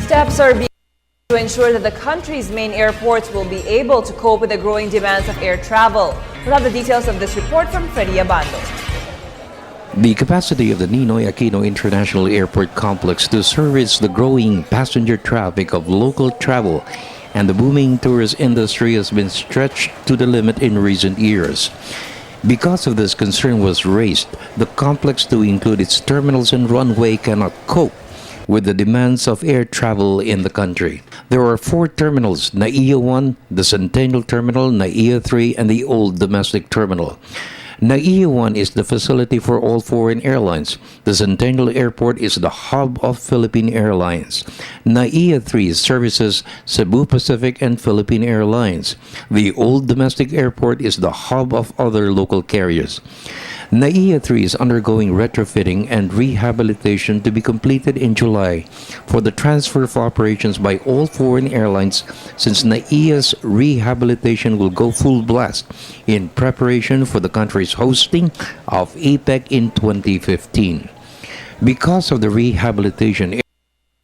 Steps are being to ensure that the country's main airports will be able to cope with the growing demands of air travel. We'll have the details of this report from Freddy Abando. The capacity of the Ninoy Aquino International Airport complex to service the growing passenger traffic of local travel and the booming tourist industry has been stretched to the limit in recent years. Because of this, concern was raised. The complex, to include its terminals and runway, cannot cope with the demands of air travel in the country. There are 4 terminals: NAIA 1, the Centennial Terminal, NAIA 3, and the Old Domestic Terminal. NAIA 1 is the facility for all foreign airlines. The Centennial Airport is the hub of Philippine Airlines. NAIA 3 services Cebu Pacific and Philippine Airlines. The Old Domestic Airport is the hub of other local carriers. NAIA 3 is undergoing retrofitting and rehabilitation to be completed in July for the transfer of operations by all foreign airlines, since NAIA's rehabilitation will go full blast in preparation for the country's hosting of APEC in 2015. Because of the rehabilitation,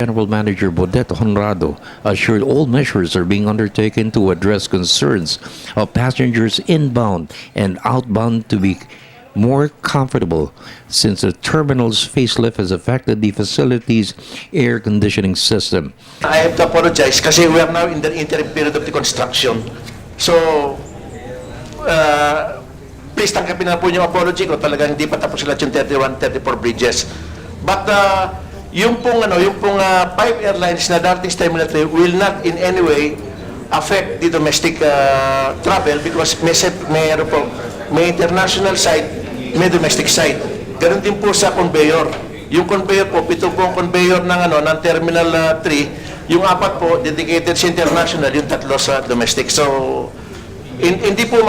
General Manager Bodet Honrado assured all measures are being undertaken to address concerns of passengers inbound and outbound to be more comfortable, since the terminal's facelift has affected the facility's air conditioning system. I have to apologize kasi we are now in the interim period of the construction. So, please tanggapin na po yung apology ko. Talagang hindi pa tapos lahat yung 31, 34 bridges. But yung pong 5 airlines na darating sa Terminal 3 will not in any way affect the domestic travel, because may international side, may domestic side. Ganun din po sa conveyor. Yung conveyor po, 7 pong conveyor ng Terminal 3, yung 4 po dedicated sa international, yung 3 sa domestic. So hindi po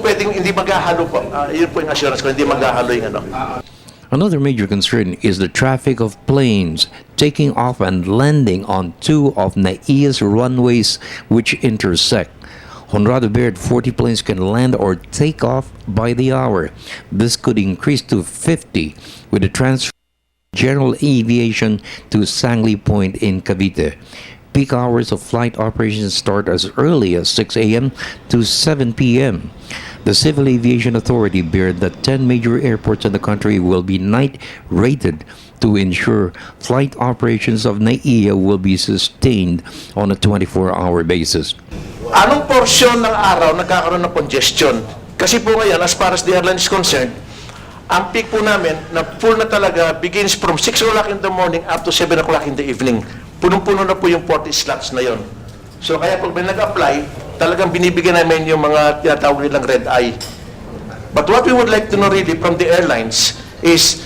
pwedeng hindi maghahalo po. Yun po yung assurance ko, hindi maghahalo yung Another major concern is the traffic of planes taking off and landing on 2 of NAIA's runways which intersect. Honrado Baird, 40 planes can land or take off by the hour. This could increase to 50 with the transfer of General Aviation to Sangley Point in Cavite. Peak hours of flight operations start as early as 6 a.m. to 7 p.m. The Civil Aviation Authority beard that 10 major airports in the country will be night-rated to ensure flight operations of NAIA will be sustained on a 24-hour basis. Anong porsyon ng araw nagkakaroon ng congestion? Kasi po ngayon, as far as the airline is concerned, ang peak po namin na full na talaga begins from 6 o'clock in the morning up to 7 o'clock in the evening. Punong-puno na po yung 40 slots na yon. So kaya pag may nag-apply, talagang binibigyan namin yung mga tinatawag nilang red eye. But what we would like to know really from the airlines is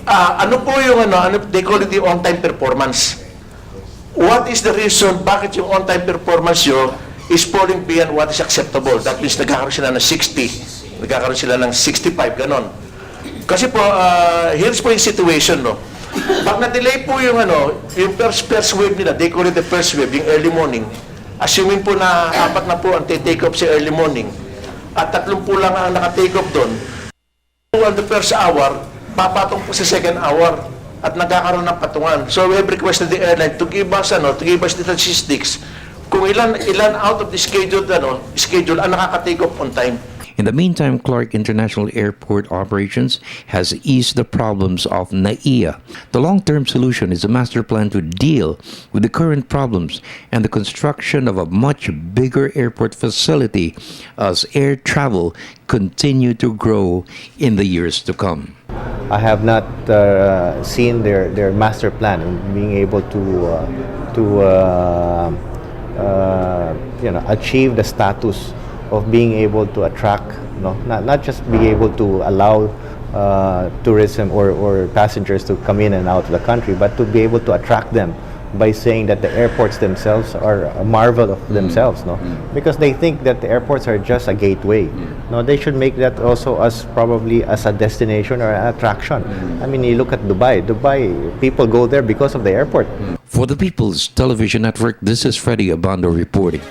ano po yung they call it the on-time performance. What is the reason bakit yung on-time performance nyo is falling beyond what is acceptable? That means nagkakaroon sila ng 60, nagkakaroon sila ng 65, ganon. Kasi po, here's po yung situation, no? Pag na-delay po yung yung first wave nila, they call it the first wave, yung early morning, assuming po na 4 na po ang take off sa early morning, at 3 po lang ang naka-take off doon, on the first hour, papatong po sa second hour, at nagkakaroon ng patungan. So we have requested the airline to give us the statistics kung ilan out of the schedule ang nakaka-take off on time. In the meantime, Clark International Airport operations has eased the problems of NAIA. The long-term solution is a master plan to deal with the current problems and the construction of a much bigger airport facility as air travel continue to grow in the years to come. I have not seen their master plan in being able to achieve the status of being able to attract, not just be able to allow tourism or passengers to come in and out of the country, but to be able to attract them by saying that the airports themselves are a marvel of themselves, because they think that the airports are just a gateway. No, they should make that also as probably as a destination or an attraction. I mean, you look at Dubai. People go there because of the airport. For the People's Television Network, this is Freddy Abando reporting.